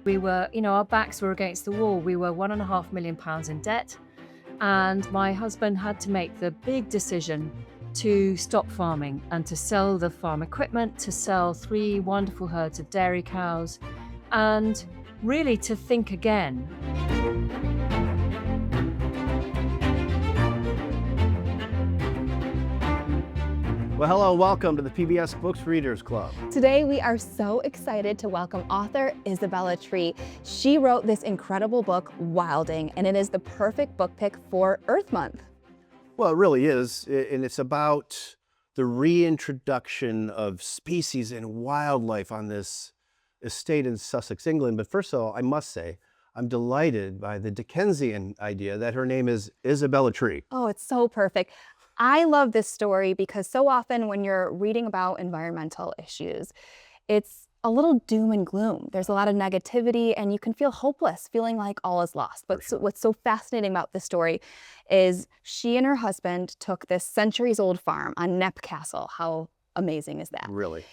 We were, our backs were against the wall. We were £1.5 million in debt. And my husband had to make the big decision to stop farming and to sell the farm equipment, to sell 3 wonderful herds of dairy cows, and really to think again. Well, hello, welcome to the PBS Books Readers Club. Today we are so excited to welcome author Isabella Tree. She wrote this incredible book, Rewilding, and it is the perfect book pick for Earth Month. Well, it really is, and it's about the reintroduction of species and wildlife on this estate in Sussex, England. But first of all, I must say, I'm delighted by the Dickensian idea that her name is Isabella Tree. Oh, it's so perfect. I love this story because so often when you're reading about environmental issues, it's a little doom and gloom. There's a lot of negativity and you can feel hopeless, feeling like all is lost. But what's so fascinating about this story is she and her husband took this centuries-old farm on Knepp Castle. How amazing is that? Really?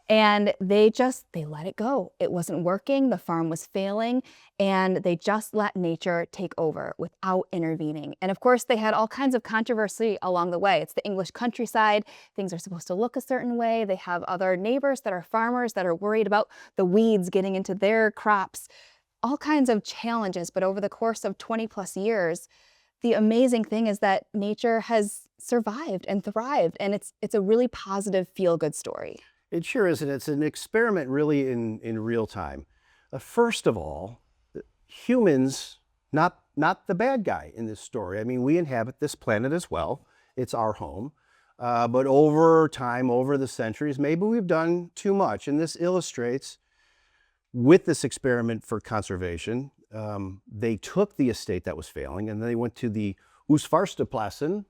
And they let it go. It wasn't working, the farm was failing, and they just let nature take over without intervening. And of course, they had all kinds of controversy along the way. It's the English countryside, things are supposed to look a certain way. They have other neighbors that are farmers that are worried about the weeds getting into their crops. All kinds of challenges, but over the course of 20+ years, the amazing thing is that nature has survived and thrived, and it's a really positive, feel-good story. It sure is, and it's an experiment really in real time. First of all, humans, not the bad guy in this story. I mean, we inhabit this planet as well. It's our home. But over time, over the centuries, maybe we've done too much. And this illustrates, with this experiment for conservation, they took the estate that was failing and they went to the Oostvaardersplassen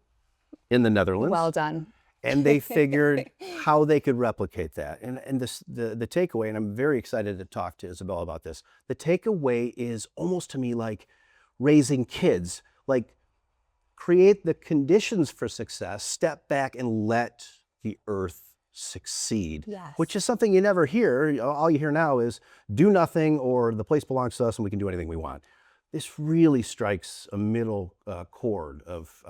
in the Netherlands. Well done. And they figured how they could replicate that. And the takeaway, and I'm very excited to talk to Isabella about this, the takeaway is almost to me like raising kids, like create the conditions for success, step back and let the earth succeed. Yes. Which is something you never hear. All you hear now is do nothing or the place belongs to us and we can do anything we want. This really strikes a middle chord of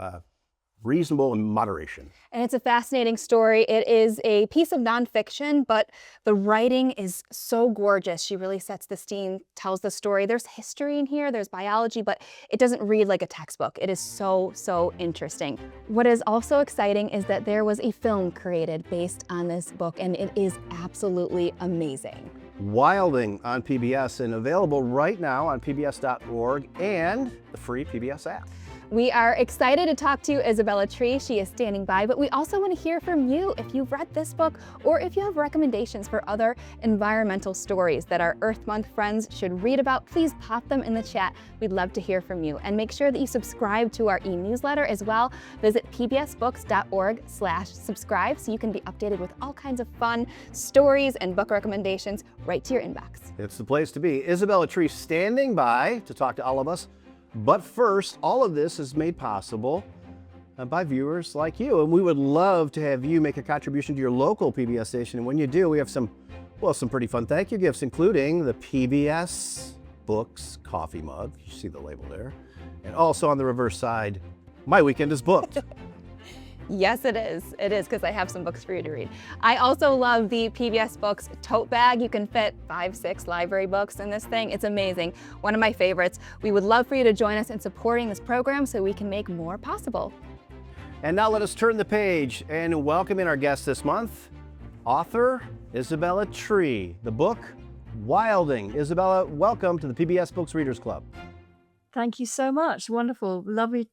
reasonable and moderation. And it's a fascinating story. It is a piece of nonfiction, but the writing is so gorgeous. She really sets the scene, tells the story. There's history in here, there's biology, but it doesn't read like a textbook. It is so interesting. What is also exciting is that there was a film created based on this book, and it is absolutely amazing. Rewilding on PBS and available right now on pbs.org and the free PBS app. We are excited to talk to Isabella Tree. She is standing by, but we also want to hear from you if you've read this book or if you have recommendations for other environmental stories that our Earth Month friends should read about. Please pop them in the chat. We'd love to hear from you. And make sure that you subscribe to our e-newsletter as well. Visit pbsbooks.org/subscribe so you can be updated with all kinds of fun stories and book recommendations right to your inbox. It's the place to be. Isabella Tree standing by to talk to all of us. But first, all of this is made possible by viewers like you, and we would love to have you make a contribution to your local PBS station. And when you do, we have some pretty fun thank you gifts, including the PBS Books coffee mug. You see the label there. And also on the reverse side, my weekend is booked. Yes, it is. It is, because I have some books for you to read. I also love the PBS Books tote bag. You can fit 5-6 library books in this thing. It's amazing. One of my favorites. We would love for you to join us in supporting this program so we can make more possible. And now let us turn the page and welcome in our guest this month, author Isabella Tree. The book, Rewilding. Isabella, welcome to the PBS Books Readers Club. Thank you so much. Wonderful. Lovely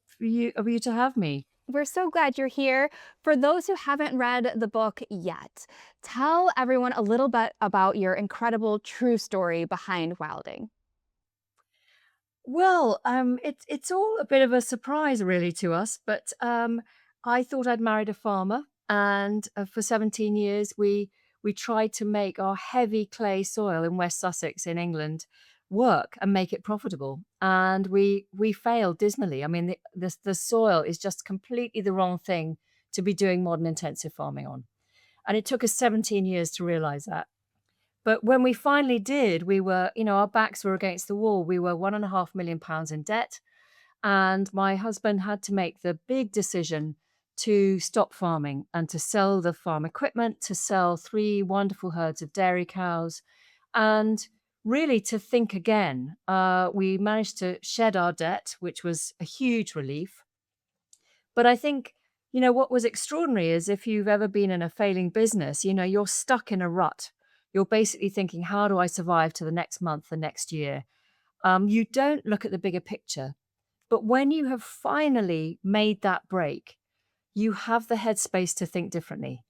of you to have me. We're so glad you're here. For those who haven't read the book yet, tell everyone a little bit about your incredible true story behind Rewilding. Well, it's all a bit of a surprise really to us, but I thought I'd married a farmer, and for 17 years we tried to make our heavy clay soil in West Sussex in England work and make it profitable, and we failed dismally. I mean, the soil is just completely the wrong thing to be doing modern intensive farming on, and it took us 17 years to realize that. But when we finally did, we were, our backs were against the wall. We were £1.5 million in debt. And my husband had to make the big decision to stop farming and to sell the farm equipment, to sell 3 wonderful herds of dairy cows, and really to think again. We managed to shed our debt, which was a huge relief. But I think, what was extraordinary is if you've ever been in a failing business, you're stuck in a rut. You're basically thinking, how do I survive to the next month, the next year? You don't look at the bigger picture. But when you have finally made that break, you have the headspace to think differently.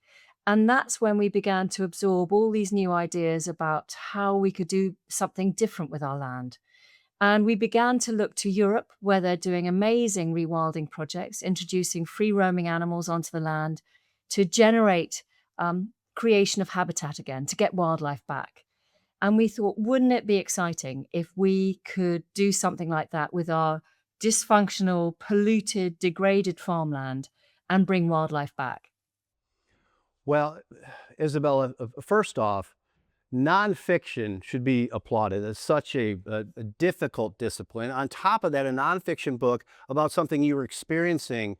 And that's when we began to absorb all these new ideas about how we could do something different with our land. And we began to look to Europe, where they're doing amazing rewilding projects, introducing free roaming animals onto the land to generate creation of habitat again, to get wildlife back. And we thought, wouldn't it be exciting if we could do something like that with our dysfunctional, polluted, degraded farmland and bring wildlife back? Well, Isabella, first off, nonfiction should be applauded. It's such a difficult discipline. On top of that, a nonfiction book about something you were experiencing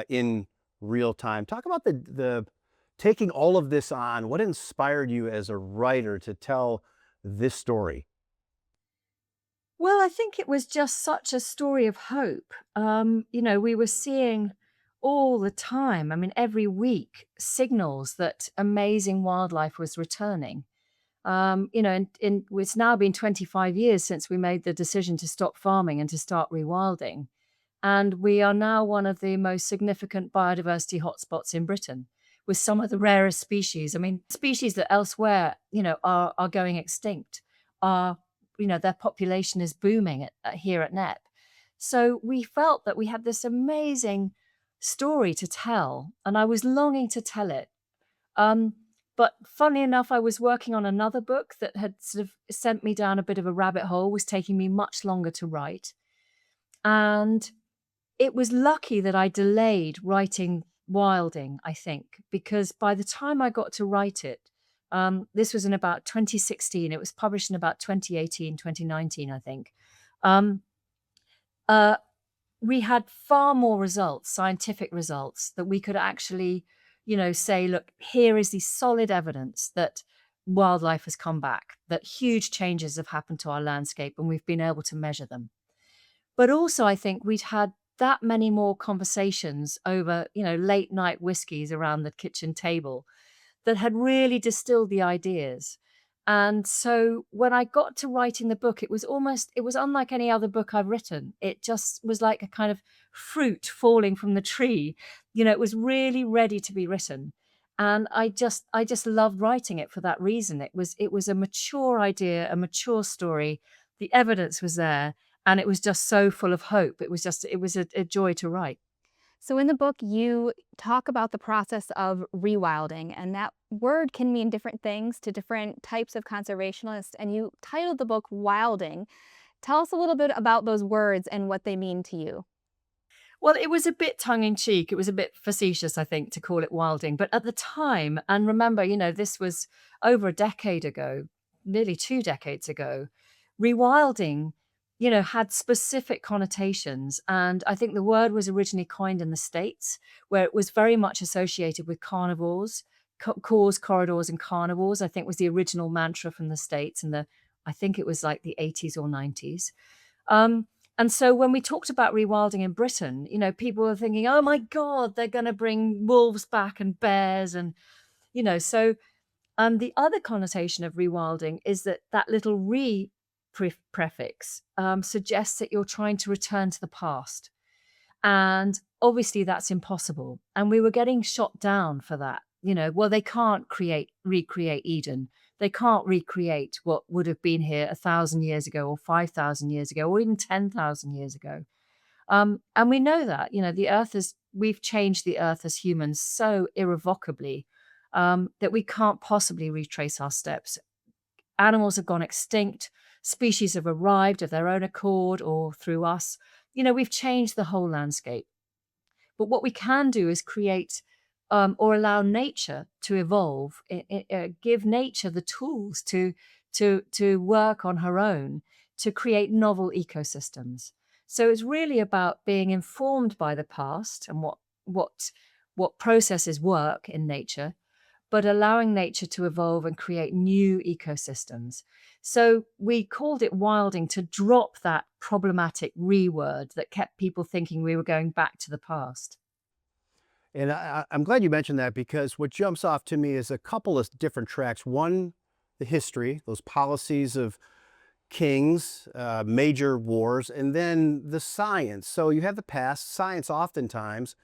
in real time. Talk about the taking all of this on. What inspired you as a writer to tell this story? Well, I think it was just such a story of hope. We were seeing all the time, I mean, every week, signals that amazing wildlife was returning. It's now been 25 years since we made the decision to stop farming and to start rewilding. And we are now one of the most significant biodiversity hotspots in Britain with some of the rarest species. I mean, species that elsewhere, are going extinct, their population is booming here at Knepp. So we felt that we had this amazing story to tell, and I was longing to tell it. But funnily enough, I was working on another book that had sort of sent me down a bit of a rabbit hole, was taking me much longer to write. And it was lucky that I delayed writing Wilding, I think, because by the time I got to write it, this was in about 2016. It was published in about 2018, 2019, I think. Um, uh, we had far more results, scientific results, that we could actually, say, look, here is the solid evidence that wildlife has come back, that huge changes have happened to our landscape, and we've been able to measure them. But also, I think we'd had that many more conversations over, late night whiskies around the kitchen table that had really distilled the ideas. And so when I got to writing the book, it was unlike any other book I've written. It just was like a kind of fruit falling from the tree. It was really ready to be written. And I just loved writing it for that reason. It was a mature idea, a mature story. The evidence was there, and it was just so full of hope. It was a joy to write. So in the book, you talk about the process of rewilding, and that word can mean different things to different types of conservationists, and you titled the book Wilding. Tell us a little bit about those words and what they mean to you. Well, it was a bit tongue in cheek. It was a bit facetious, I think, to call it wilding. But at the time, and remember, this was over a decade ago, nearly 2 decades ago, rewilding, had specific connotations. And I think the word was originally coined in the States, where it was very much associated with carnivores, cause, corridors, and carnivores, I think was the original mantra from the States. I think it was like the 80s or 90s. And so when we talked about rewilding in Britain, people were thinking, oh my God, they're going to bring wolves back and bears. And, so the other connotation of rewilding is that little prefix suggests that you're trying to return to the past. And obviously that's impossible. And we were getting shot down for that. Well, they can't recreate Eden. They can't recreate what would have been here 1,000 years ago or 5,000 years ago or even 10,000 years ago. And we know that, we've changed the earth as humans so irrevocably that we can't possibly retrace our steps. Animals have gone extinct. Species have arrived of their own accord or through us. We've changed the whole landscape. But what we can do is create or allow nature to evolve, give nature the tools to work on her own to create novel ecosystems. So it's really about being informed by the past and what what processes work in nature, but allowing nature to evolve and create new ecosystems. So we called it wilding to drop that problematic re word that kept people thinking we were going back to the past. And I'm glad you mentioned that, because what jumps off to me is a couple of different tracks. One, the history, those policies of kings, major wars, and then the science. So you have the past, science oftentimes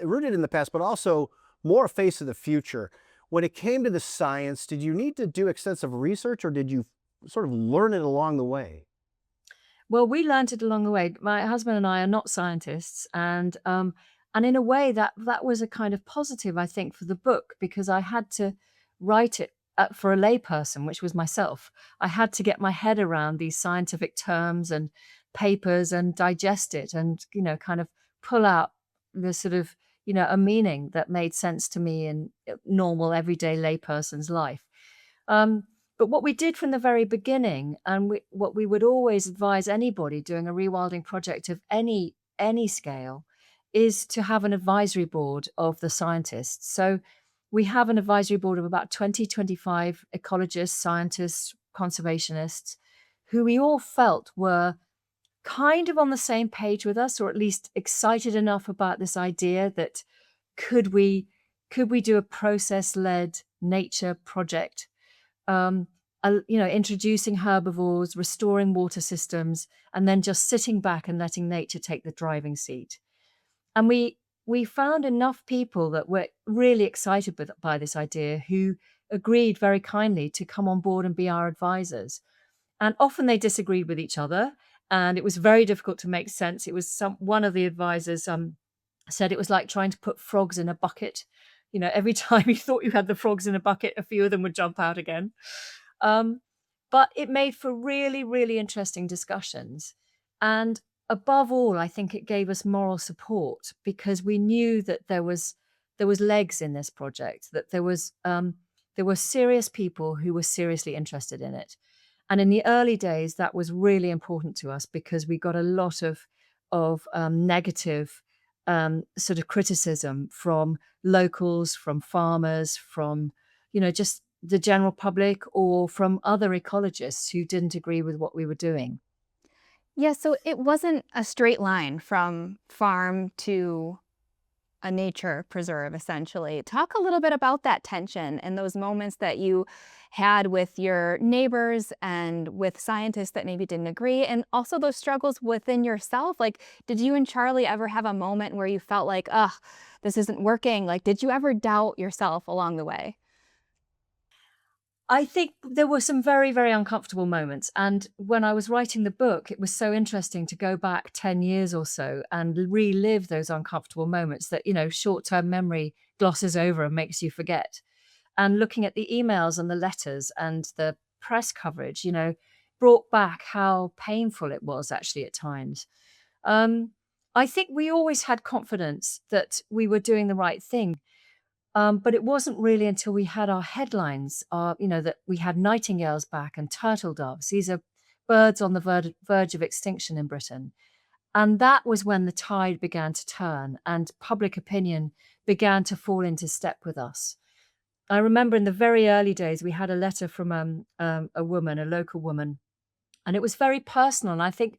rooted in the past, but also more a face of the future. When it came to the science, did you need to do extensive research, or did you sort of learn it along the way? Well, we learned it along the way. My husband and I are not scientists, and in a way that was a kind of positive, I think, for the book because I had to write it for a layperson, which was myself. I had to get my head around these scientific terms and papers and digest it, and kind of pull out the sort of a meaning that made sense to me in normal everyday layperson's life. Um, but what we did from the very beginning, and what we would always advise anybody doing a rewilding project of any scale, is to have an advisory board of the scientists. So we have an advisory board of about 20, 25 ecologists, scientists, conservationists, who we all felt were kind of on the same page with us, or at least excited enough about this idea that could we do a process-led nature project, introducing herbivores, restoring water systems, and then just sitting back and letting nature take the driving seat. And we found enough people that were really excited by this idea who agreed very kindly to come on board and be our advisors. And often they disagreed with each other, and it was very difficult to make sense. It was one of the advisors said it was like trying to put frogs in a bucket. Every time you thought you had the frogs in a bucket, a few of them would jump out again. Um, but it made for really, really interesting discussions. And above all, I think it gave us moral support because we knew that there was legs in this project, that there were serious people who were seriously interested in it. And in the early days, that was really important to us because we got a lot of negative sort of criticism from locals, from farmers, from just the general public, or from other ecologists who didn't agree with what we were doing. Yeah, so it wasn't a straight line from farm to a nature preserve, essentially. Talk a little bit about that tension and those moments that you had with your neighbors and with scientists that maybe didn't agree, and also those struggles within yourself. Like, did you and Charlie ever have a moment where you felt like, ugh, this isn't working? Like, did you ever doubt yourself along the way? I think there were some very, very uncomfortable moments. And when I was writing the book, it was so interesting to go back 10 years or so and relive those uncomfortable moments that, short term memory glosses over and makes you forget. And looking at the emails and the letters and the press coverage, brought back how painful it was actually at times. Um, I think we always had confidence that we were doing the right thing, but it wasn't really until we had our headlines, that we had nightingales back and turtle doves. These are birds on the verge of extinction in Britain. And that was when the tide began to turn and public opinion began to fall into step with us. I remember in the very early days, we had a letter from a woman, a local woman, and it was very personal. And I think,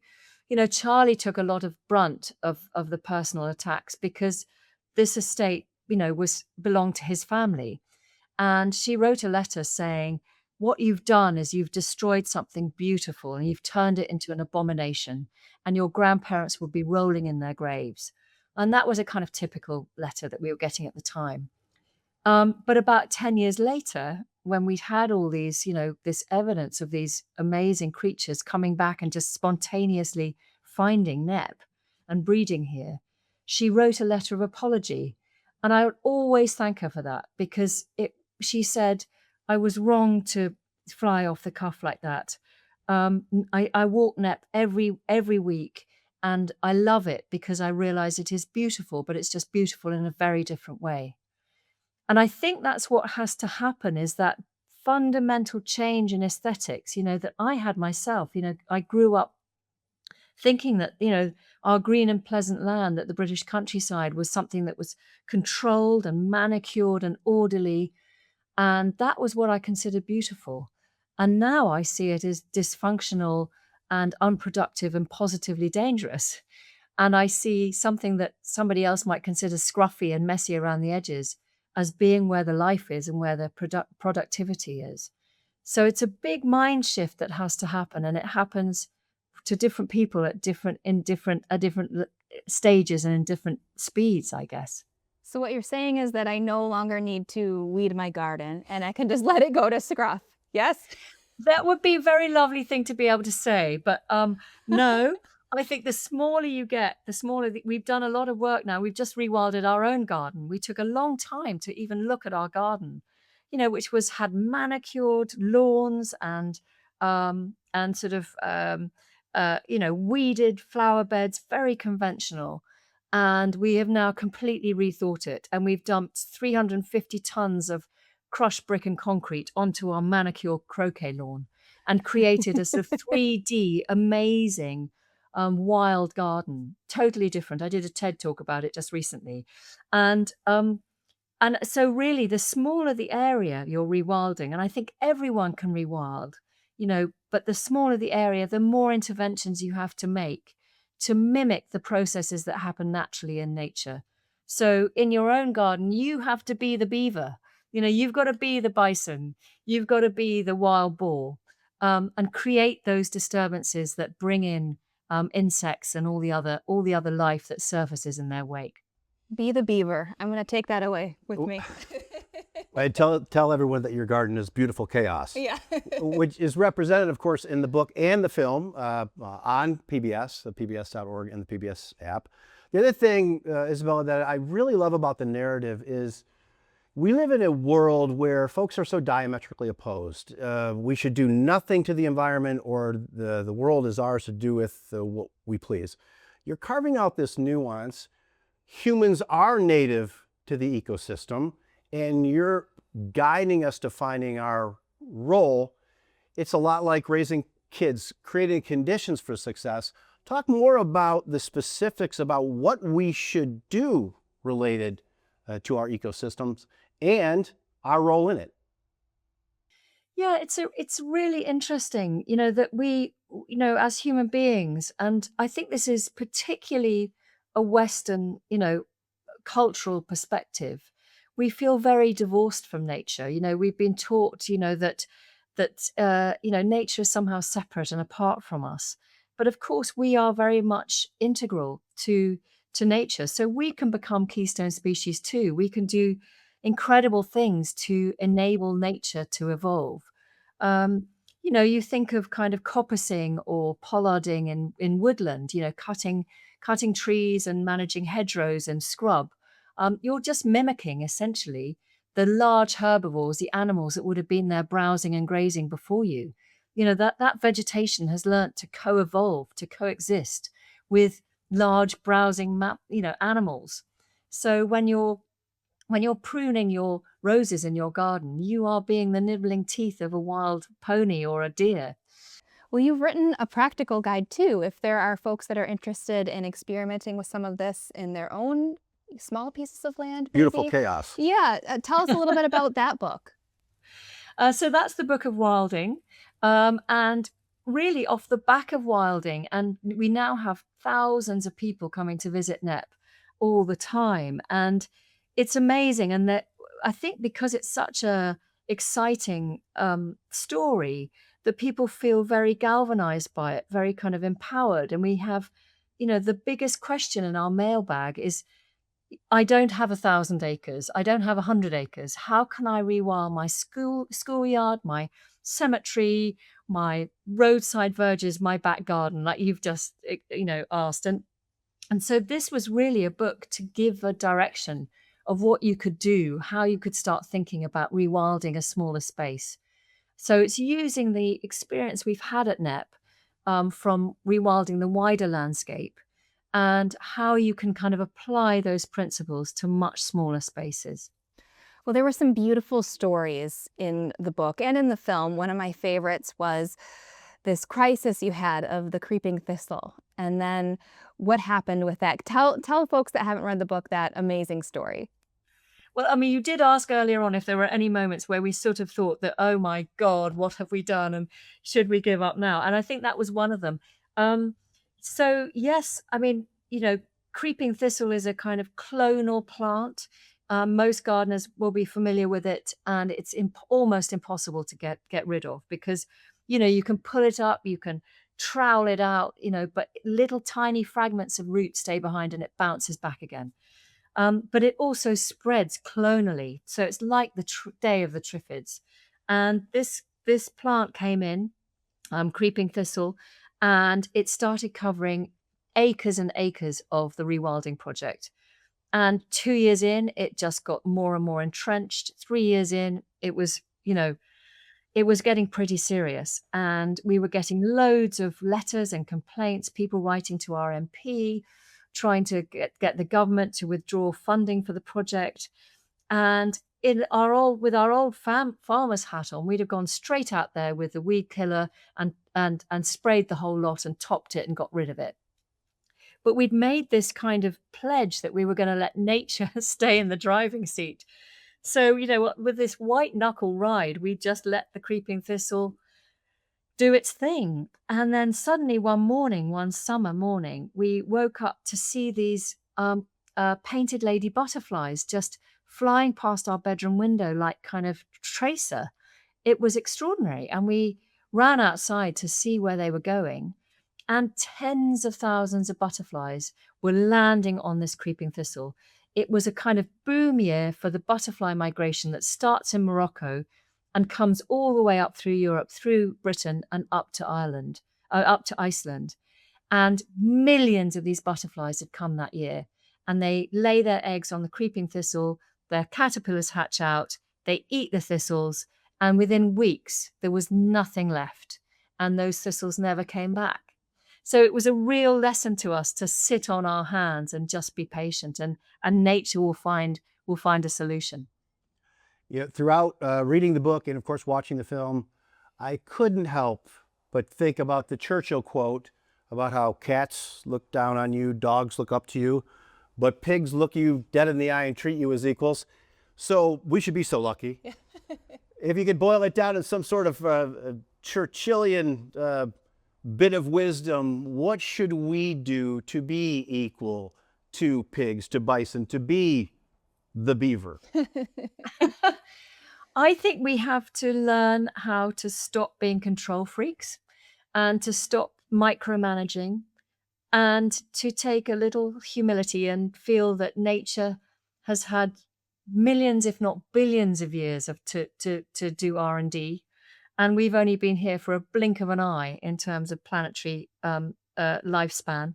Charlie took a lot of brunt of the personal attacks because this estate, was belonged to his family. And she wrote a letter saying, what you've done is you've destroyed something beautiful and you've turned it into an abomination, and your grandparents will be rolling in their graves. And that was a kind of typical letter that we were getting at the time. But about 10 years later, when we'd had all these, this evidence of these amazing creatures coming back and just spontaneously finding Knepp and breeding here, she wrote a letter of apology. And I would always thank her for that because she said, I was wrong to fly off the cuff like that. I walk Knepp every week, and I love it because I realize it is beautiful, but it's just beautiful in a very different way. And I think that's what has to happen, is that fundamental change in aesthetics, that I had myself. I grew up thinking that, our green and pleasant land, that the British countryside was something that was controlled and manicured and orderly. And that was what I considered beautiful. And now I see it as dysfunctional and unproductive and positively dangerous. And I see something that somebody else might consider scruffy and messy around the edges as being where the life is and where the productivity is. So it's a big mind shift that has to happen, and it happens to different people at different stages and in different speeds, I guess. So what you're saying is that I no longer need to weed my garden and I can just let it go to scruff. Yes? That would be a very lovely thing to be able to say, but no. I think the smaller you get, the smaller we've done a lot of work now. We've just rewilded our own garden. We took a long time to even look at our garden, which had manicured lawns and sort of weeded flower beds, very conventional. And we have now completely rethought it, and we've dumped 350 tons of crushed brick and concrete onto our manicured croquet lawn and created a sort of 3D amazing wild garden, totally different. I did a TED talk about it just recently. And so really the smaller the area you're rewilding, and I think everyone can rewild, but the smaller the area, the more interventions you have to make to mimic the processes that happen naturally in nature. So in your own garden, you have to be the beaver. You've got to be the bison. You've got to be the wild boar, and create those disturbances that bring in insects and all the other life that surfaces in their wake. Be the beaver. I'm going to take that away with me. I tell everyone that your garden is beautiful chaos. Yeah. Which is represented, of course, in the book and the film on PBS, the pbs.org and the PBS app. The other thing, Isabella, that I really love about the narrative is we live in a world where folks are so diametrically opposed. We should do nothing to the environment, or the world is ours to do with what we please. You're carving out this nuance. Humans are native to the ecosystem, and you're guiding us to finding our role. It's a lot like raising kids, creating conditions for success. Talk more about the specifics about what we should do related to our ecosystems and our role in it. Yeah, it's really interesting, that we, as human beings, and I think this is particularly a Western, cultural perspective. We feel very divorced from nature. We've been taught, that nature is somehow separate and apart from us. But of course, we are very much integral to nature. So we can become keystone species too. We can do incredible things to enable nature to evolve. You think of kind of coppicing or pollarding in woodland, cutting trees and managing hedgerows and scrub. You're just mimicking essentially the large herbivores, the animals that would have been there browsing and grazing before you. That vegetation has learnt to co-evolve, to coexist with large browsing animals. So when you're pruning your roses in your garden, you are being the nibbling teeth of a wild pony or a deer. Well, you've written a practical guide too, if there are folks that are interested in experimenting with some of this in their own small pieces of land. Beautiful maybe. chaos. Yeah. Tell us a little bit about that book. So that's the book of Wilding. And really off the back of Wilding, and we now have thousands of people coming to visit Knepp all the time. And it's amazing. And that I think because it's such a exciting story, that people feel very galvanized by it, very kind of empowered. And we have, the biggest question in our mailbag is, I don't have 1,000 acres. I don't have 100 acres. How can I rewild my schoolyard, my cemetery, my roadside verges, my back garden, like you've just, asked. And so this was really a book to give a direction of what you could do, how you could start thinking about rewilding a smaller space. So it's using the experience we've had at Knepp from rewilding the wider landscape, and how you can kind of apply those principles to much smaller spaces. Well, there were some beautiful stories in the book and in the film. One of my favorites was this crisis you had of the creeping thistle, and then what happened with that. Tell folks that haven't read the book that amazing story. Well, I mean, you did ask earlier on if there were any moments where we sort of thought that, oh my God, what have we done? And should we give up now? And I think that was one of them. Um, so, yes, I mean, creeping thistle is a kind of clonal plant. Most gardeners will be familiar with it, and it's almost impossible to get rid of because, you can pull it up, you can trowel it out, but little tiny fragments of root stay behind and it bounces back again. But it also spreads clonally. So it's like the day of the triffids. And this plant came in, creeping thistle, and it started covering acres and acres of the rewilding project. And 2 years in, it just got more and more entrenched. 3 years in, it was getting pretty serious. And we were getting loads of letters and complaints, people writing to our MP, trying to get the government to withdraw funding for the project. And with our old farmer's hat on, we'd have gone straight out there with the weed killer and sprayed the whole lot and topped it and got rid of it. But we'd made this kind of pledge that we were going to let nature stay in the driving seat. So, with this white knuckle ride, we just let the creeping thistle do its thing. And then suddenly one summer morning, we woke up to see these painted lady butterflies just flying past our bedroom window like kind of tracer. It was extraordinary. And we ran outside to see where they were going. And tens of thousands of butterflies were landing on this creeping thistle. It was a kind of boom year for the butterfly migration that starts in Morocco and comes all the way up through Europe, through Britain, and up to Iceland. And millions of these butterflies had come that year. And they lay their eggs on the creeping thistle, their caterpillars hatch out, they eat the thistles, and within weeks, there was nothing left. And those thistles never came back. So it was a real lesson to us to sit on our hands and just be patient, and nature will find a solution. Throughout reading the book and, of course, watching the film, I couldn't help but think about the Churchill quote about how cats look down on you, dogs look up to you, but pigs look you dead in the eye and treat you as equals. So we should be so lucky. If you could boil it down in some sort of Churchillian bit of wisdom, what should we do to be equal to pigs, to bison, to be the beaver? I think we have to learn how to stop being control freaks and to stop micromanaging and to take a little humility and feel that nature has had millions, if not billions of years to do R&D. And we've only been here for a blink of an eye in terms of planetary lifespan.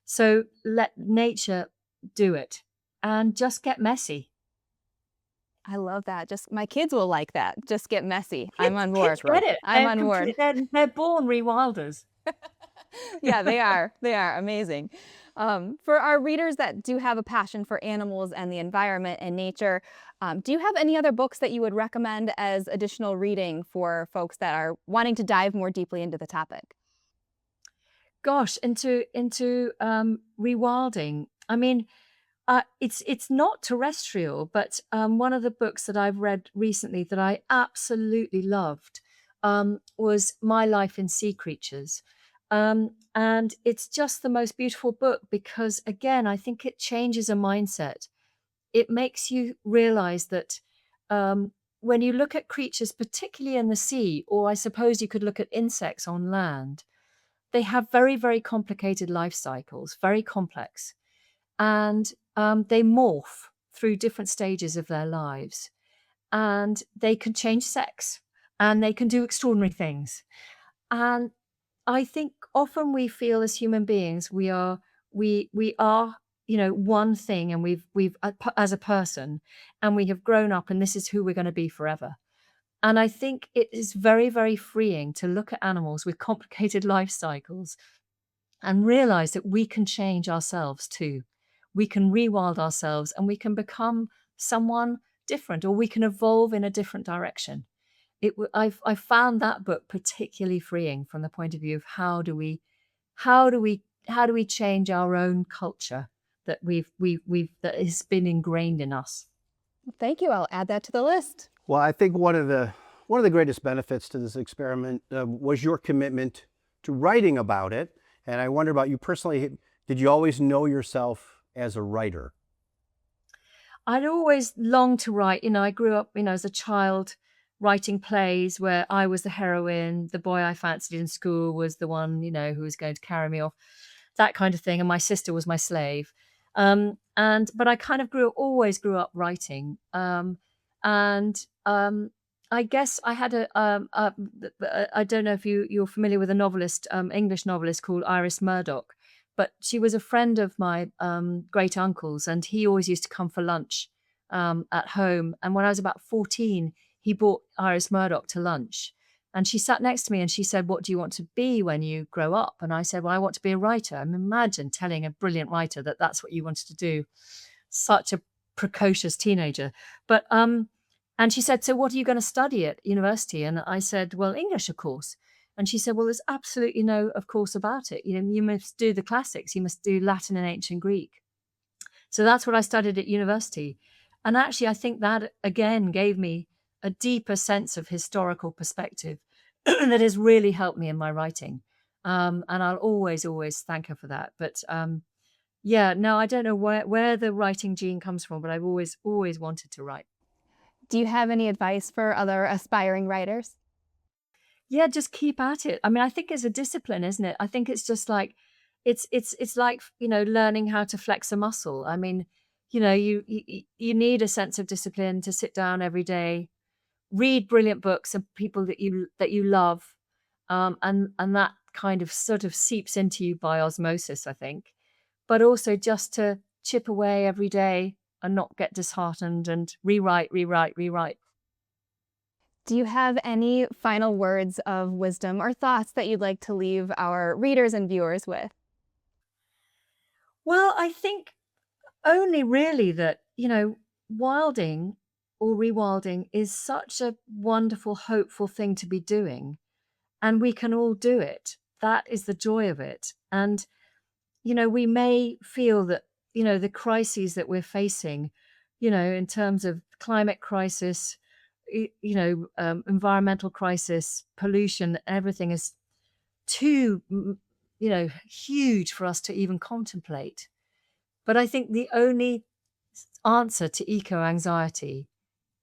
So let nature do it and just get messy. I love that. Just my kids will like that. Just get messy. I'm on board. Kids get it. I'm on board. They're born rewilders. Yeah, they are. They are amazing. For our readers that do have a passion for animals and the environment and nature, do you have any other books that you would recommend as additional reading for folks that are wanting to dive more deeply into the topic? Gosh, into rewilding. I mean, it's not terrestrial, but one of the books that I've read recently that I absolutely loved was My Life in Sea Creatures. And it's just the most beautiful book because, again, I think it changes a mindset. It makes you realize that when you look at creatures, particularly in the sea, or I suppose you could look at insects on land, they have very, very complicated life cycles, very complex. And they morph through different stages of their lives. And they can change sex and they can do extraordinary things. And I think often we feel as human beings, we are, one thing, and we've as a person, and we have grown up and this is who we're going to be forever. And I think it is very, very freeing to look at animals with complicated life cycles and realize that we can change ourselves too. We can rewild ourselves and we can become someone different, or we can evolve in a different direction. I found that book particularly freeing from the point of view of how do we change our own culture that that has been ingrained in us. Thank you. I'll add that to the list. Well, I think one of the greatest benefits to this experiment was your commitment to writing about it. And I wonder about you personally, did you always know yourself as a writer? I'd always longed to write. I grew up, as a child writing plays where I was the heroine. The boy I fancied in school was the one, who was going to carry me off, that kind of thing. And my sister was my slave. But I kind of always grew up writing. I guess I had I don't know if you're familiar with a novelist, English novelist called Iris Murdoch, but she was a friend of my great uncle's, and he always used to come for lunch at home. And when I was about 14, he brought Iris Murdoch to lunch. And she sat next to me and she said, "What do you want to be when you grow up?" And I said, "Well, I want to be a writer." I mean, imagine telling a brilliant writer that that's what you wanted to do. Such a precocious teenager. But and she said, "So what are you going to study at university?" And I said, "Well, English, of course." And she said, "Well, there's absolutely no of course about it. You must do the classics. You must do Latin and ancient Greek." So that's what I studied at university. And actually, I think that again gave me a deeper sense of historical perspective that has really helped me in my writing. And I'll always, always thank her for that. But yeah, no, I don't know where the writing gene comes from, but I've always, always wanted to write. Do you have any advice for other aspiring writers? Yeah, just keep at it. I mean, I think it's a discipline, isn't it? I think it's just like, it's like, learning how to flex a muscle. I mean, you need a sense of discipline to sit down every day, read brilliant books of people that you love, and that kind of sort of seeps into you by osmosis, I think. But also just to chip away every day and not get disheartened and rewrite. Do you have any final words of wisdom or thoughts that you'd like to leave our readers and viewers with? Well, I think only really that, wilding or rewilding is such a wonderful, hopeful thing to be doing. And we can all do it. That is the joy of it. And, we may feel that, the crises that we're facing, in terms of climate crisis, environmental crisis, pollution, everything is too, huge for us to even contemplate. But I think the only answer to eco-anxiety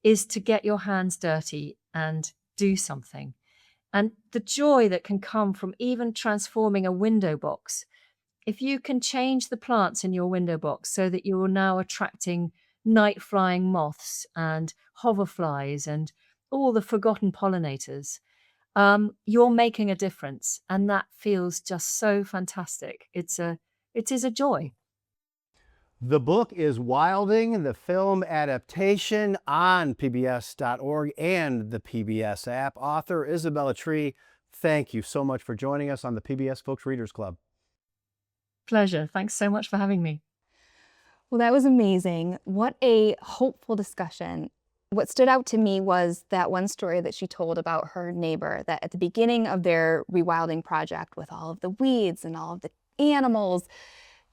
is to get your hands dirty and do something. And the joy that can come from even transforming a window box. If you can change the plants in your window box so that you're now attracting night flying moths and hoverflies and all the forgotten pollinators, you're making a difference. And that feels just so fantastic. It is a joy. The book is Wilding, the film adaptation on pbs.org and the PBS app. Author Isabella Tree, thank you so much for joining us on the PBS Folks Readers Club. Pleasure. Thanks so much for having me. Well, that was amazing. What a hopeful discussion. What stood out to me was that one story that she told about her neighbor, that at the beginning of their rewilding project with all of the weeds and all of the animals,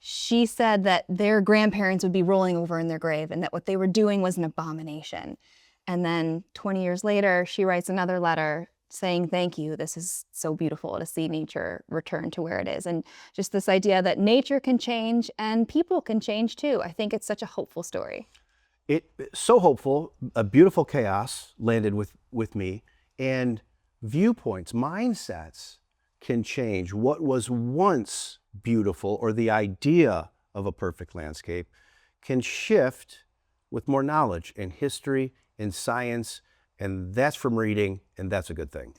she said that their grandparents would be rolling over in their grave and that what they were doing was an abomination. And then 20 years later, she writes another letter saying, "Thank you. This is so beautiful to see nature return to where it is." And just this idea that nature can change and people can change too. I think it's such a hopeful story. So hopeful. A beautiful chaos landed with me, and viewpoints, mindsets can change. What was once beautiful, or the idea of a perfect landscape, can shift with more knowledge in history, in science, and that's from reading, and that's a good thing.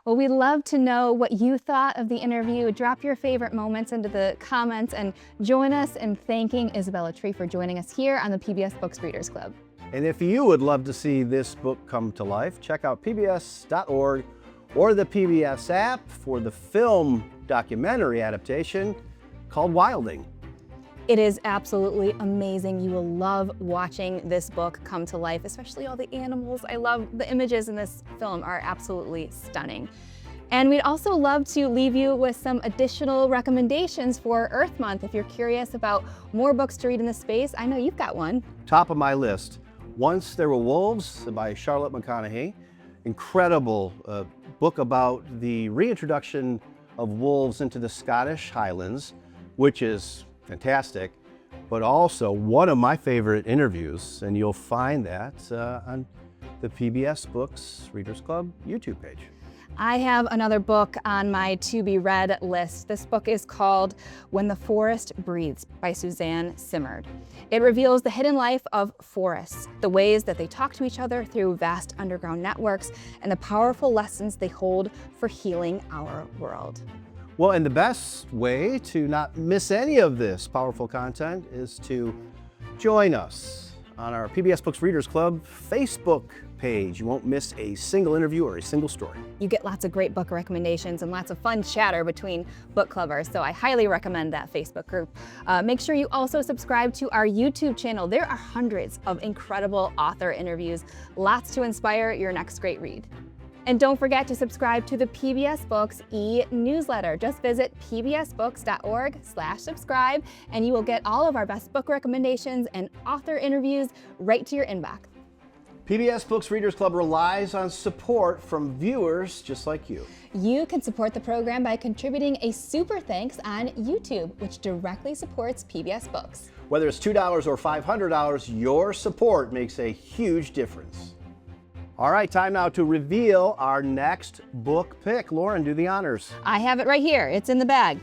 Well, we'd love to know what you thought of the interview. Drop your favorite moments into the comments and join us in thanking Isabella Tree for joining us here on the PBS Books Readers Club. And if you would love to see this book come to life, check out pbs.org or the PBS app for the film documentary adaptation called Wilding. It is absolutely amazing. You will love watching this book come to life, especially all the animals. I love the images in this film are absolutely stunning. And we'd also love to leave you with some additional recommendations for Earth Month. If you're curious about more books to read in this space, I know you've got one. Top of my list, Once There Were Wolves by Charlotte McConaughey. Incredible book about the reintroduction of wolves into the Scottish Highlands, which is fantastic, but also one of my favorite interviews, and you'll find that on the PBS Books Readers Club YouTube page. I have another book on my to-be-read list. This book is called When the Forest Breathes by Suzanne Simard. It reveals the hidden life of forests, the ways that they talk to each other through vast underground networks, and the powerful lessons they hold for healing our world. Well, and the best way to not miss any of this powerful content is to join us on our PBS Books Readers Club Facebook page. You won't miss a single interview or a single story. You get lots of great book recommendations and lots of fun chatter between book clubbers, so I highly recommend that Facebook group. Make sure you also subscribe to our YouTube channel. There are hundreds of incredible author interviews, lots to inspire your next great read. And don't forget to subscribe to the PBS Books e-newsletter. Just visit pbsbooks.org/subscribe and you will get all of our best book recommendations and author interviews right to your inbox. PBS Books Readers Club relies on support from viewers just like you. You can support the program by contributing a super thanks on YouTube, which directly supports PBS Books. Whether it's $2 or $500, your support makes a huge difference. All right, time now to reveal our next book pick. Lauren, do the honors. I have it right here. It's in the bag.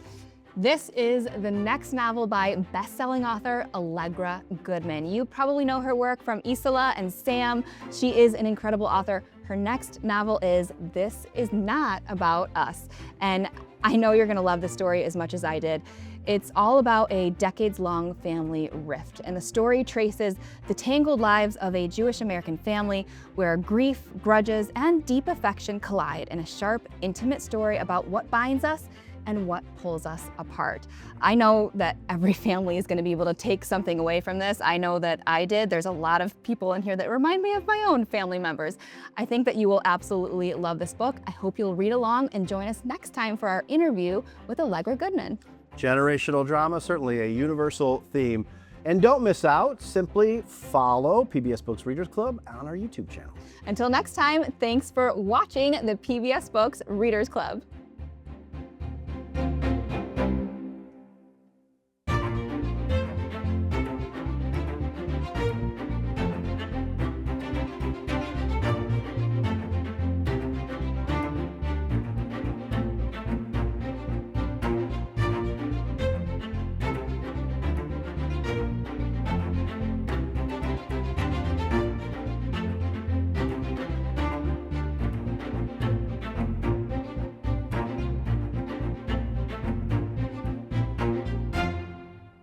This is the next novel by best-selling author Allegra Goodman. You probably know her work from Isola and Sam. She is an incredible author. Her next novel is This Is Not About Us. And I know you're gonna love the story as much as I did. It's all about a decades-long family rift, and the story traces the tangled lives of a Jewish-American family where grief, grudges, and deep affection collide in a sharp, intimate story about what binds us and what pulls us apart. I know that every family is going to be able to take something away from this. I know that I did. There's a lot of people in here that remind me of my own family members. I think that you will absolutely love this book. I hope you'll read along and join us next time for our interview with Allegra Goodman. Generational drama, certainly a universal theme. And don't miss out, simply follow PBS Books Readers Club on our YouTube channel. Until next time, thanks for watching the PBS Books Readers Club.